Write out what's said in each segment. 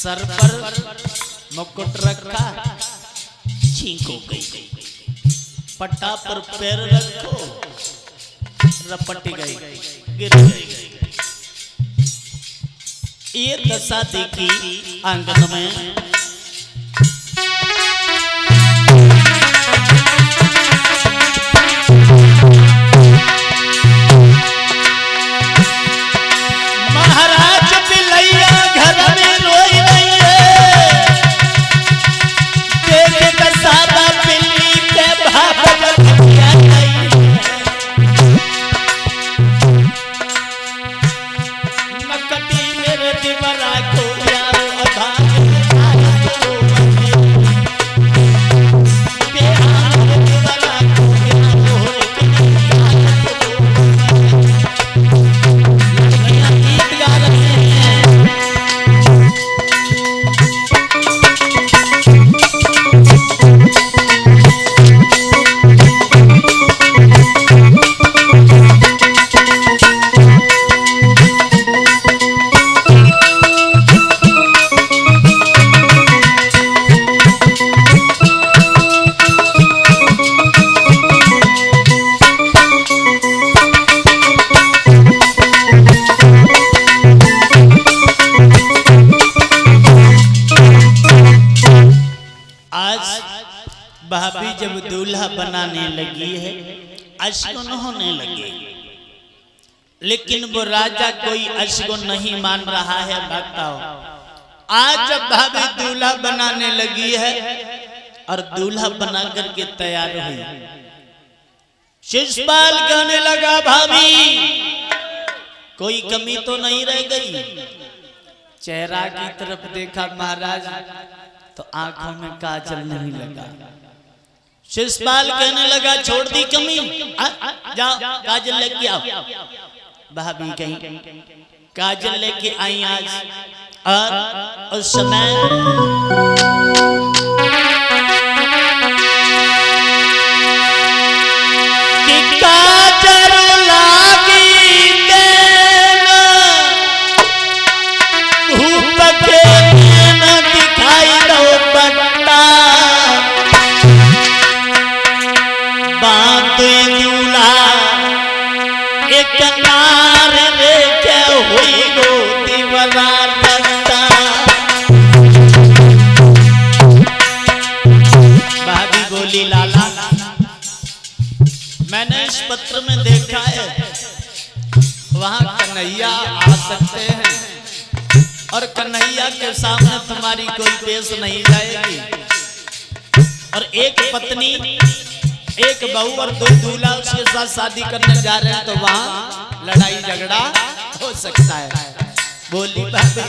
Sir पर मुकुट रखा, छींक हो गई, पट्टा पर पैर रखो, रपट गई, गिर गई। ये दशा देखी आंगन में। महाराज बिलैया घर में रोई रही है, देख दशा बिल्ली के भाप बतिया गई। नकटी मेरे दिवरा को प्यारो अधार भाभी जब दूल्हा बनाने लगी है, अश्गुन होने लगे, लेकिन वो राजा कोई अश्गुन नहीं मान रहा है। बताओ, आज जब भाभी दूल्हा बनाने लगी है और दूल्हा बना करके तैयार हुई, शिषपाल कहने लगा, भाभी कोई कमी तो नहीं रह गई। चेहरा की तरफ देखा महाराज तो आंखों में काजल नहीं लगा। शिषपाल कहने लगा, छोड़ दी कमी, जाओ काजल लेके आओ। भाभी कहीं काजल लेके आई आज, और उस समय कि काजल लागी देना, धूप के न दिखाई दो पट्टा, दूल्हा एक नार लेके हुई गो दीवाना लगता। भाभी बोली, लाला मैंने इस पत्र में देखा है वहां कन्हैया आ सकते हैं और कन्हैया के सामने तुम्हारी कोई पेश नहीं जाएगी, और एक पत्नी एक बहू और दो दूल्हा उसके साथ शादी करने जा रहे हैं, तो वहां लड़ाई झगड़ा हो सकता है। बोली भाभी,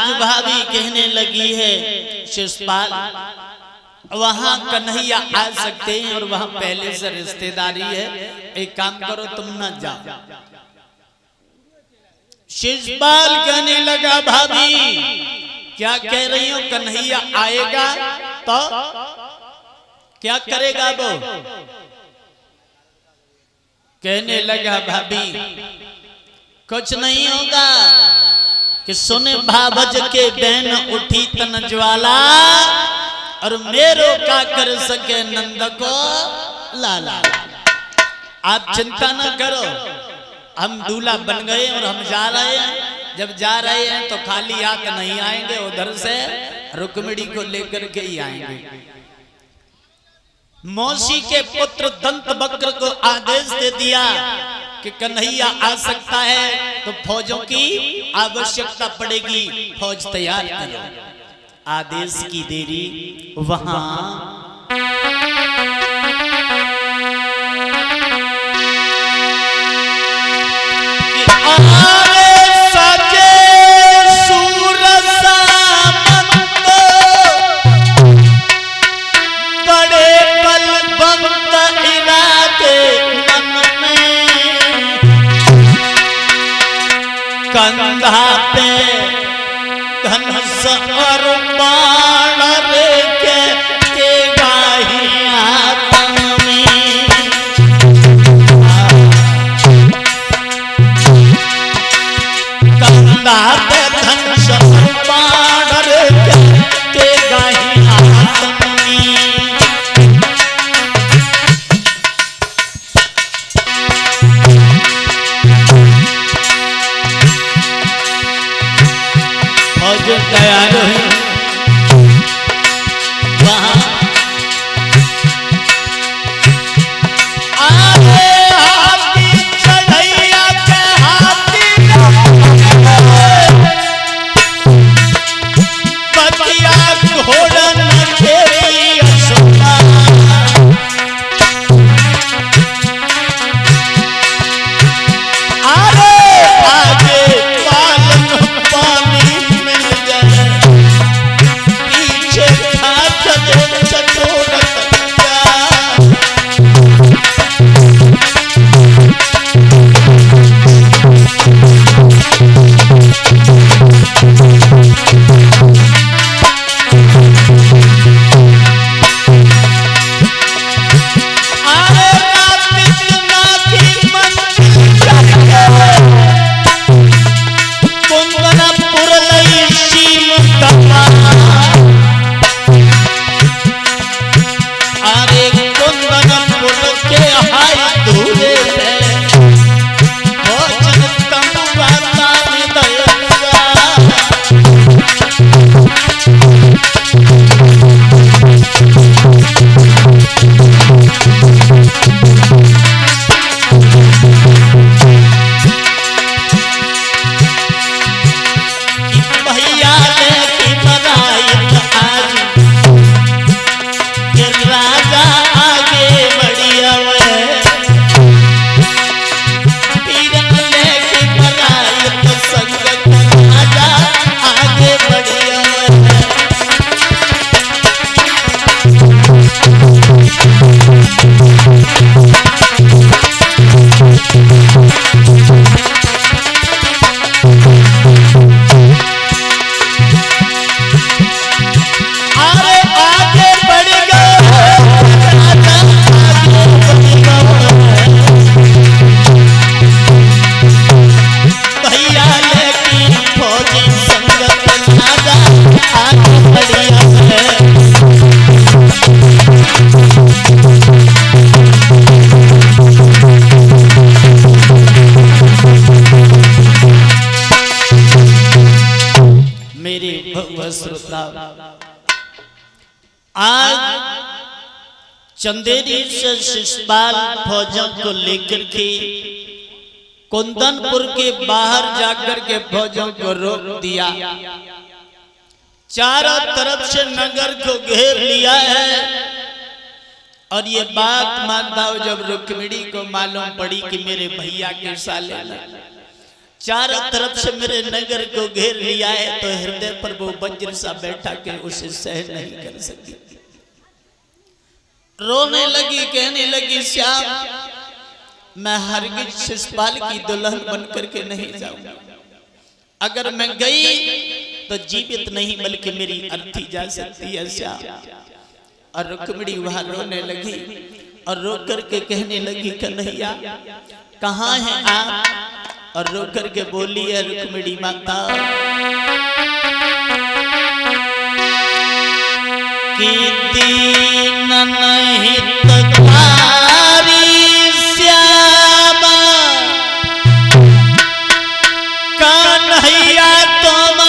आज भाभी कहने लगी है शिषपाल वहां कन्हैया आ सकते हैं और वहां पहले से रिश्तेदारी है, एक काम करो तुम न जाओ। शिषपाल कहने लगा भाभी क्या कह रही हो, कन्हैया आएगा तो क्या करेगा वो? कहने लगा भाभी कुछ नहीं होगा कि सुने भाभज के बैन उठी तन ज्वाला और मेरो का कर सके नंद को लाला। आप चिंता न करो, हम दूल्हा बन गए और हम जा रहे हैं। जब जा रहे हैं तो खाली हाथ नहीं आएंगे, उधर से रुक्मिणी को लेकर के ही आएंगे। मौसी के पुत्र दंत वक्र को आदेश दे दिया कि कन्हैया आ सकता है तो फौजों की आवश्यकता पड़ेगी, फौज तैयार करो। आदेश की देरी वहां कंधा पे धनुष और बाण लेके के गाही आतन में। कंधा पे धनुष और बाण लेके के गाही आतन में। तैयार है वहां आगे हाथी चढ़ैया के हाथी बतिया घोड़ा न खेली असुरा। आगे पालन पानी आज चंदेरी से शिषपाल फौजों को लेकर के कुंदनपुर के बाहर जाकर के फौजों को रोक दिया। चारों तरफ से नगर को घेर लिया है। और ये बात मानता हूं जब रुक्मिणी को मालूम पड़ी कि मेरे भैया के साले चारों तरफ से मेरे नगर को घेर लिया है, तो हृदय पर वो वज्र सा बैठा के उसे सहन नहीं कर सकी। रोने लगी, कहने लगी, श्याम मैं हरगिज शिषपाल की दुल्हन बन करके नहीं जाऊंगा। अगर मैं गई तो जीवित नहीं बल्कि मेरी अर्थी जा सकती है श्याम। और रुक्मिणी वहां रोने लगी और रो करके कहने लगी, कन्हैया कहाँ है आप? और रो करके बोली है रुक्मिणी माता कि दीन नहीं तकारी श्यामा कन्हैया तुम